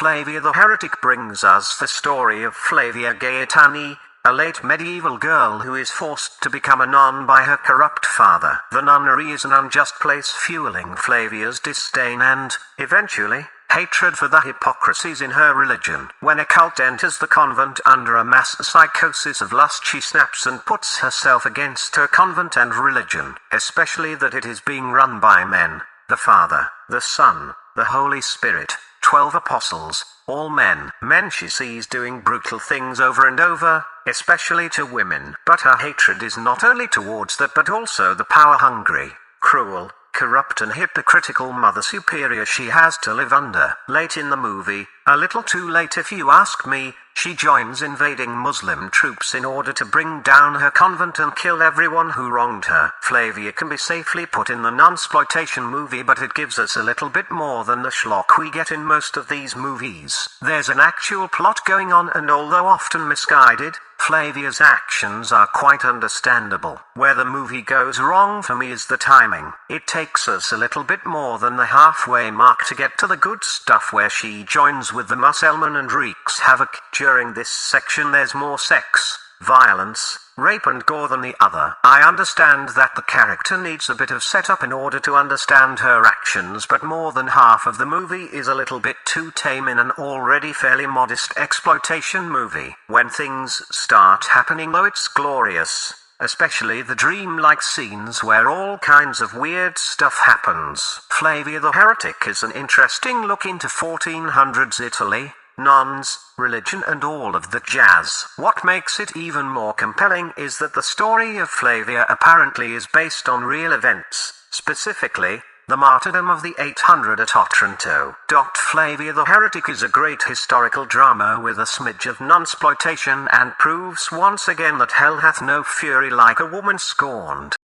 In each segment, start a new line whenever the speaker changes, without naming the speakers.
Flavia the Heretic brings us the story of Flavia Gaetani, a late medieval girl who is forced to become a nun by her corrupt father. The nunnery is an unjust place fueling Flavia's disdain and, eventually, hatred for the hypocrisies in her religion. When a cult enters the convent under a mass psychosis of lust, she snaps and puts herself against her convent and religion, especially that it is being run by men, the Father, the Son, the Holy Spirit, 12 apostles, all men. Men she sees doing brutal things over and over, especially to women. But her hatred is not only towards that but also the power-hungry, cruel, corrupt and hypocritical mother superior she has to live under. Late in the movie, a little too late if you ask me, she joins invading Muslim troops in order to bring down her convent and kill everyone who wronged her. Flavia can be safely put in the nunsploitation movie, but it gives us a little bit more than the schlock we get in most of these movies. There's an actual plot going on, and although often misguided, Flavia's actions are quite understandable. Where the movie goes wrong for me is the timing. It takes us a little bit more than the halfway mark to get to the good stuff where she joins with the Musselman and wreaks havoc. During this section there's more sex, violence, rape and gore than the other. I understand that the character needs a bit of setup in order to understand her actions, but more than half of the movie is a little bit too tame in an already fairly modest exploitation movie. When things start happening though, it's glorious. Especially the dream-like scenes where all kinds of weird stuff happens. Flavia the Heretic is an interesting look into 1400s Italy, nuns, religion and all of the jazz. What makes it even more compelling is that the story of Flavia apparently is based on real events, specifically, the martyrdom of the 800 at Otranto. Flavia the Heretic is a great historical drama with a smidge of nunsploitation and proves once again that hell hath no fury like a woman scorned.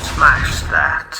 Smash that.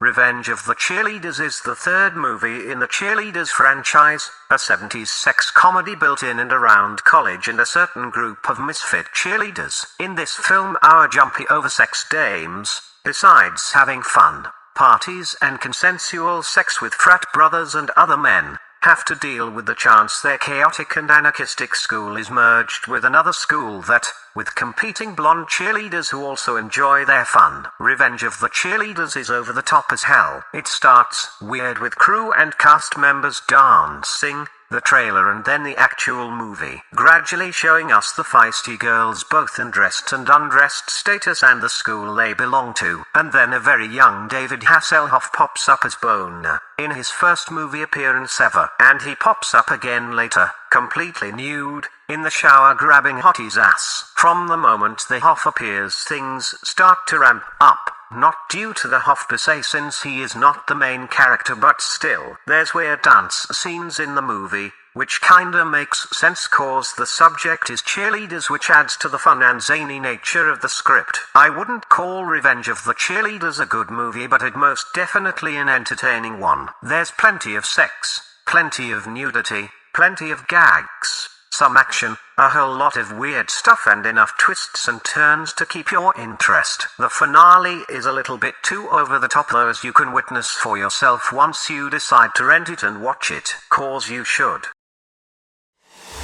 Revenge of the Cheerleaders is the third movie in the Cheerleaders franchise, a 70s sex comedy built in and around college and a certain group of misfit cheerleaders. In this film, our jumpy oversexed dames, besides having fun, parties and consensual sex with frat brothers and other men, have to deal with the chance their chaotic and anarchistic school is merged with another school that, with competing blonde cheerleaders who also enjoy their fun. Revenge of the Cheerleaders is over the top as hell. It starts weird with crew and cast members dancing, the trailer and then the actual movie, gradually showing us the feisty girls both in dressed and undressed status and the school they belong to. And then a very young David Hasselhoff pops up as Boner, in his first movie appearance ever, and he pops up again later, completely nude, in the shower grabbing Hottie's ass. From the moment the Hoff appears, things start to ramp up. Not due to the Hoff per se, since he is not the main character, but still, there's weird dance scenes in the movie, which kinda makes sense cause the subject is cheerleaders, which adds to the fun and zany nature of the script. I wouldn't call Revenge of the Cheerleaders a good movie, but it most definitely an entertaining one. There's plenty of sex, plenty of nudity, plenty of gags, some action, a whole lot of weird stuff and enough twists and turns to keep your interest. The finale is a little bit too over the top though, as you can witness for yourself once you decide to rent it and watch it, cause you should.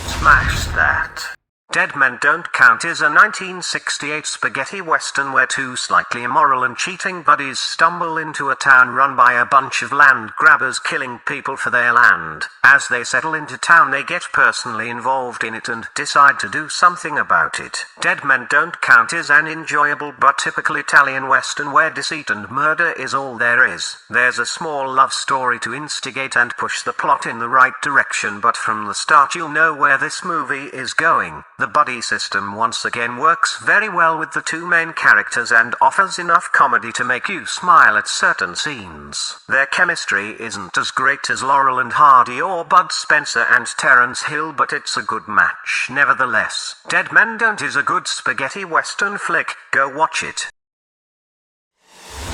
Smash that. Dead Men Don't Count is a 1968 spaghetti western where two slightly immoral and cheating buddies stumble into a town run by a bunch of land grabbers killing people for their land. As they settle into town, they get personally involved in it and decide to do something about it. Dead Men Don't Count is an enjoyable but typical Italian western where deceit and murder is all there is. There's a small love story to instigate and push the plot in the right direction, but from the start you'll know where this movie is going. The buddy system once again works very well with the two main characters and offers enough comedy to make you smile at certain scenes. Their chemistry isn't as great as Laurel and Hardy or Bud Spencer and Terence Hill, but it's a good match nevertheless. Dead Men Don't is a good spaghetti western flick, go watch it.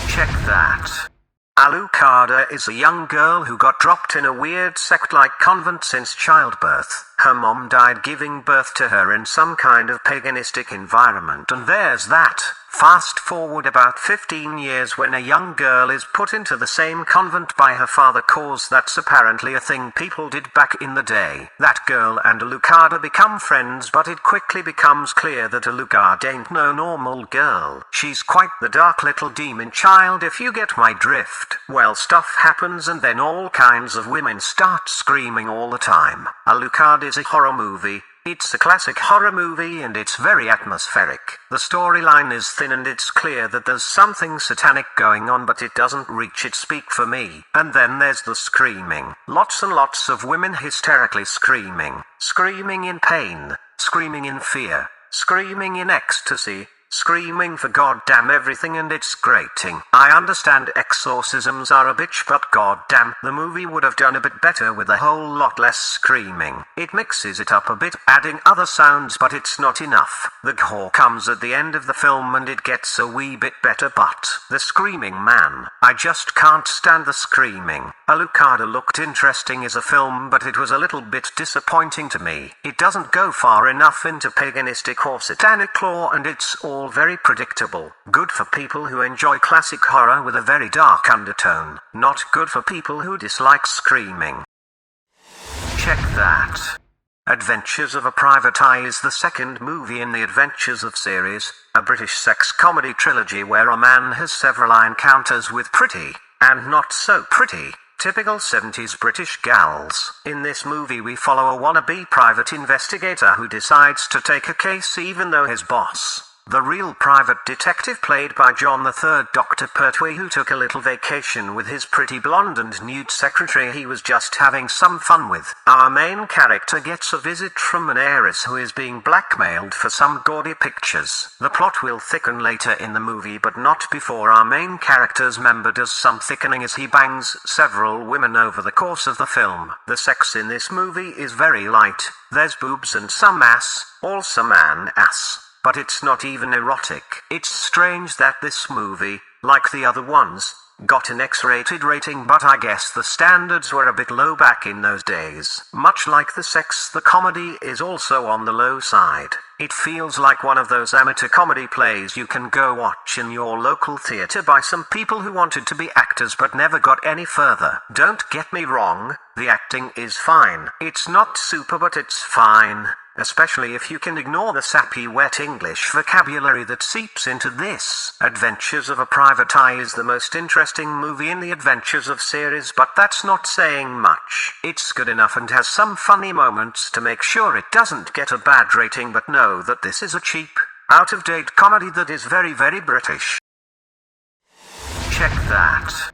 Check that. Alucarda is a young girl who got dropped in a weird sect-like convent since childbirth. Her mom died giving birth to her in some kind of paganistic environment, and there's that. Fast forward about 15 years when a young girl is put into the same convent by her father, cause that's apparently a thing people did back in the day. That girl and Alucarda become friends, but it quickly becomes clear that Alucarda ain't no normal girl. She's quite the dark little demon child, if you get my drift. Well, stuff happens and then all kinds of women start screaming all the time. Alucarda is a horror movie. It's a classic horror movie and it's very atmospheric. The storyline is thin and it's clear that there's something satanic going on, but it doesn't reach its peak for me. And then there's the screaming. Lots and lots of women hysterically screaming. Screaming in pain. Screaming in fear. Screaming in ecstasy. Screaming for goddamn everything, and it's grating. I understand exorcisms are a bitch, but goddamn, the movie would have done a bit better with a whole lot less screaming. It mixes it up a bit, adding other sounds, but it's not enough. The gore comes at the end of the film and it gets a wee bit better, but the screaming, man, I just can't stand the screaming. Alucarda looked interesting as a film, but it was a little bit disappointing to me. It doesn't go far enough into paganistic or satanic lore, and it's all very predictable. Good for people who enjoy classic horror with a very dark undertone. Not good for people who dislike screaming. Check that. Adventures of a Private Eye is the second movie in the Adventures of series, a British sex comedy trilogy where a man has several encounters with pretty, and not so pretty, typical 70s British gals. In this movie we follow a wannabe private investigator who decides to take a case even though his boss, the real private detective played by John III Dr. Pertwee, who took a little vacation with his pretty blonde and nude secretary he was just having some fun with. Our main character gets a visit from an heiress who is being blackmailed for some gaudy pictures. The plot will thicken later in the movie, but not before our main character's member does some thickening as he bangs several women over the course of the film. The sex in this movie is very light. There's boobs and some ass, also man ass. But it's not even erotic. It's strange that this movie, like the other ones, got an X-rated rating, but I guess the standards were a bit low back in those days. Much like the sex, the comedy is also on the low side. It feels like one of those amateur comedy plays you can go watch in your local theater by some people who wanted to be actors but never got any further. Don't get me wrong, the acting is fine. It's not super, but it's fine. Especially if you can ignore the sappy wet English vocabulary that seeps into this. Adventures of a Private Eye is the most interesting movie in the Adventures of series, but that's not saying much. It's good enough and has some funny moments to make sure it doesn't get a bad rating, but know that this is a cheap, out-of-date comedy that is very, very British. Check that.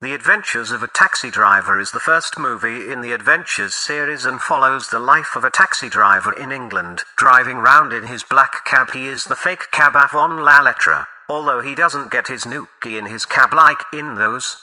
The Adventures of a Taxi Driver is the first movie in the Adventures series and follows the life of a taxi driver in England. Driving round in his black cab, he is the fake cab avant la lettre, although he doesn't get his nookie in his cab like in those,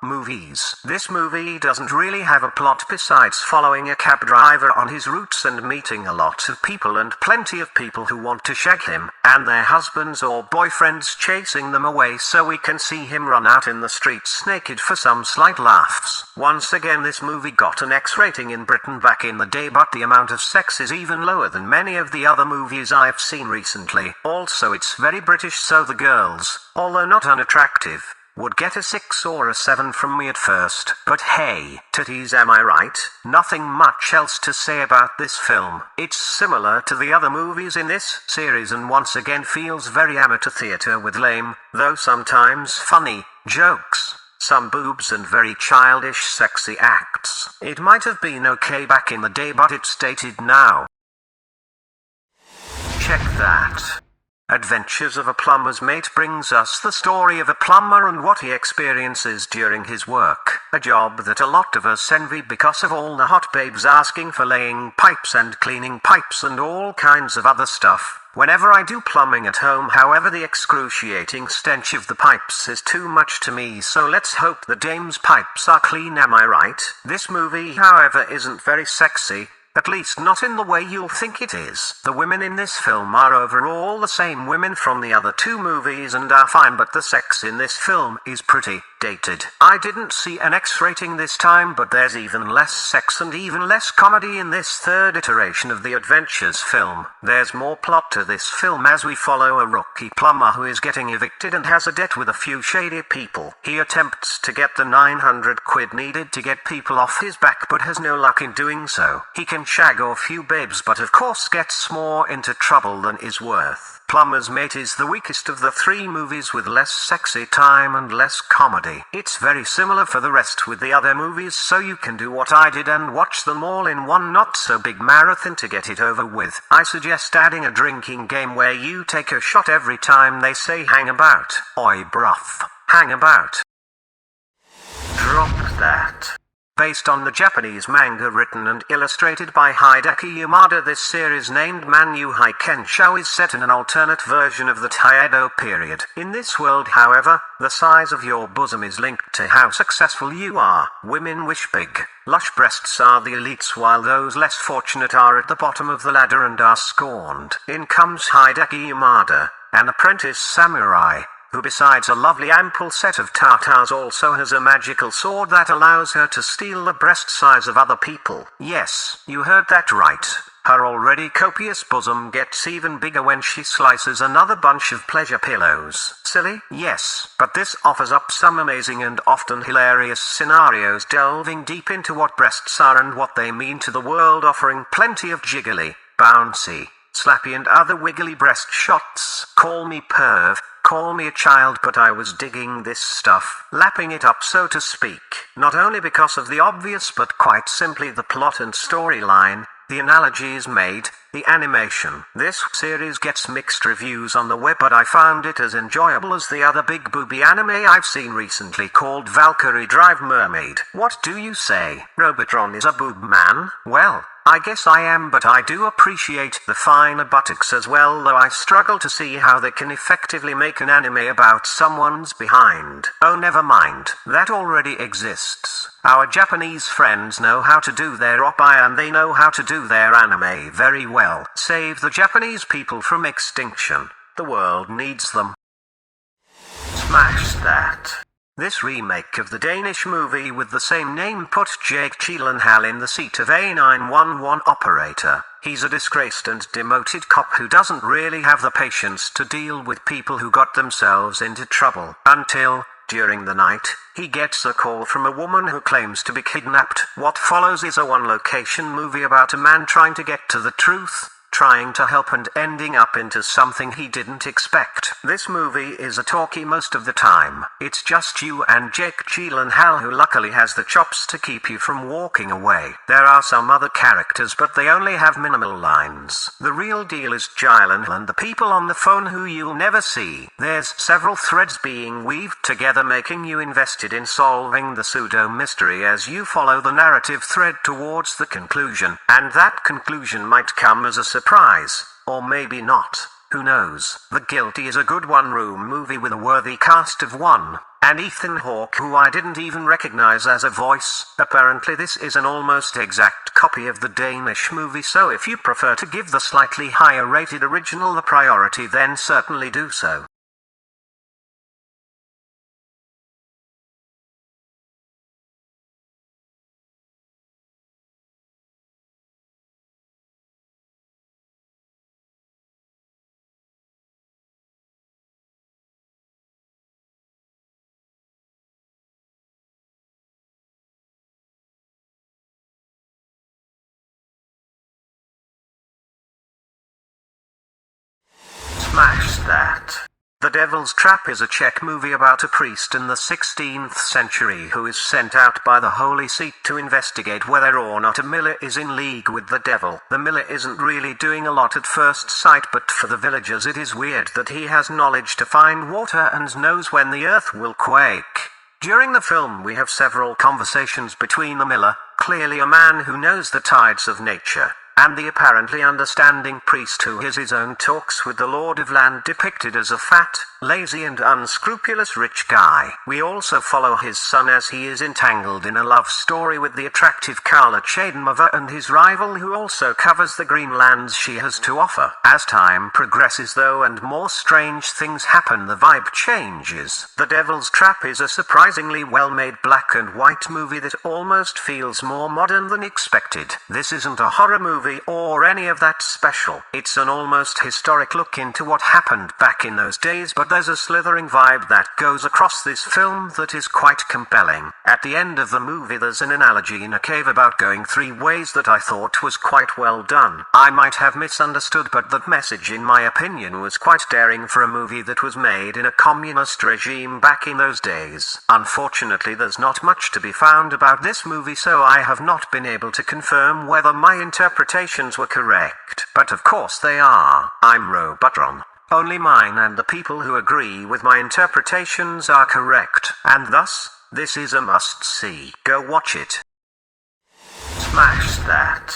movies. This movie doesn't really have a plot besides following a cab driver on his routes and meeting a lot of people and plenty of people who want to shag him, and their husbands or boyfriends chasing them away so we can see him run out in the streets naked for some slight laughs. Once again, this movie got an X rating in Britain back in the day, but the amount of sex is even lower than many of the other movies I've seen recently. Also, it's very British, so the girls, although not unattractive, would get a 6 or a 7 from me at first. But hey, titties, am I right? Nothing much else to say about this film. It's similar to the other movies in this series and once again feels very amateur theatre with lame, though sometimes funny, jokes, some boobs and very childish sexy acts. It might have been okay back in the day, but it's dated now. Check that. Adventures of a Plumber's Mate brings us the story of a plumber and what he experiences during his work. A job that a lot of us envy because of all the hot babes asking for laying pipes and cleaning pipes and all kinds of other stuff. Whenever I do plumbing at home, however, the excruciating stench of the pipes is too much to me, so let's hope the dame's pipes are clean, am I right? This movie, however, isn't very sexy. At least not in the way you'll think it is. The women in this film are overall the same women from the other two movies and are fine, but the sex in this film is pretty dated. I didn't see an X rating this time, but there's even less sex and even less comedy in this third iteration of the Adventures film. There's more plot to this film as we follow a rookie plumber who is getting evicted and has a debt with a few shady people. He attempts to get the 900 quid needed to get people off his back but has no luck in doing so. He can shag a few babes but of course gets more into trouble than is worth. Plumber's Mate is the weakest of the three movies with less sexy time and less comedy. It's very similar for the rest with the other movies, so you can do what I did and watch them all in one not so big marathon to get it over with. I suggest adding a drinking game where you take a shot every time they say hang about. Oi bruv, hang about. Drop that. Based on the Japanese manga written and illustrated by Hideki Yamada, this series named Manyuu Hikenchou is set in an alternate version of the Edo period. In this world, however, the size of your bosom is linked to how successful you are. Women wish big, lush breasts are the elites, while those less fortunate are at the bottom of the ladder and are scorned. In comes Hideki Yamada, an apprentice samurai, who besides a lovely ample set of tatas also has a magical sword that allows her to steal the breast size of other people. Yes, you heard that right. Her already copious bosom gets even bigger when she slices another bunch of pleasure pillows. Silly? Yes, but this offers up some amazing and often hilarious scenarios delving deep into what breasts are and what they mean to the world, offering plenty of jiggly, bouncy, slappy and other wiggly breast shots. Call me perv, call me a child, but I was digging this stuff, lapping it up so to speak. Not only because of the obvious but quite simply the plot and storyline, the analogies made, the animation. This series gets mixed reviews on the web, but I found it as enjoyable as the other big booby anime I've seen recently called Valkyrie Drive Mermaid. What do you say? Robotron is a boob man? Well, I guess I am, but I do appreciate the finer buttocks as well, though I struggle to see how they can effectively make an anime about someone's behind. Oh, never mind, that already exists. Our Japanese friends know how to do their oppai and they know how to do their anime very well. Save the Japanese people from extinction. The world needs them. Smash that. This remake of the Danish movie with the same name put Jake Gyllenhaal in the seat of a 911 operator. He's a disgraced and demoted cop who doesn't really have the patience to deal with people who got themselves into trouble. Until, during the night, he gets a call from a woman who claims to be kidnapped. What follows is a one-location movie about a man trying to get to the truth, trying to help and ending up into something he didn't expect. This movie is a talkie most of the time. It's just you and Jake Gyllenhaal, who luckily has the chops to keep you from walking away. There are some other characters but they only have minimal lines. The real deal is Gyllenhaal and the people on the phone who you'll never see. There's several threads being weaved together, making you invested in solving the pseudo-mystery as you follow the narrative thread towards the conclusion. And that conclusion might come as a surprise, or maybe not, who knows. The Guilty is a good one-room movie with a worthy cast of one, and Ethan Hawke, who I didn't even recognize as a voice. Apparently this is an almost exact copy of the Danish movie, so if you prefer to give the slightly higher rated original the priority, then certainly do so. Smash that. The Devil's Trap is a Czech movie about a priest in the 16th century who is sent out by the Holy See to investigate whether or not a miller is in league with the devil. The miller isn't really doing a lot at first sight, but for the villagers it is weird that he has knowledge to find water and knows when the earth will quake. During the film we have several conversations between the miller, clearly a man who knows the tides of nature, and the apparently understanding priest who has his own talks with the Lord of Land depicted as a fat, lazy and unscrupulous rich guy. We also follow his son as he is entangled in a love story with the attractive Carla Chadenmova and his rival who also covers the green lands she has to offer. As time progresses though and more strange things happen, the vibe changes. The Devil's Trap is a surprisingly well-made black and white movie that almost feels more modern than expected. This isn't a horror movie or any of that special. It's an almost historic look into what happened back in those days, but there's a slithering vibe that goes across this film that is quite compelling. At the end of the movie there's an analogy in a cave about going 3 ways that I thought was quite well done. I might have misunderstood, but that message in my opinion was quite daring for a movie that was made in a communist regime back in those days. Unfortunately there's not much to be found about this movie, so I have not been able to confirm whether my interpretations were correct, but of course they are. I'm Robotron. Only mine and the people who agree with my interpretations are correct, and thus, this is a must-see. Go watch it. Smash that.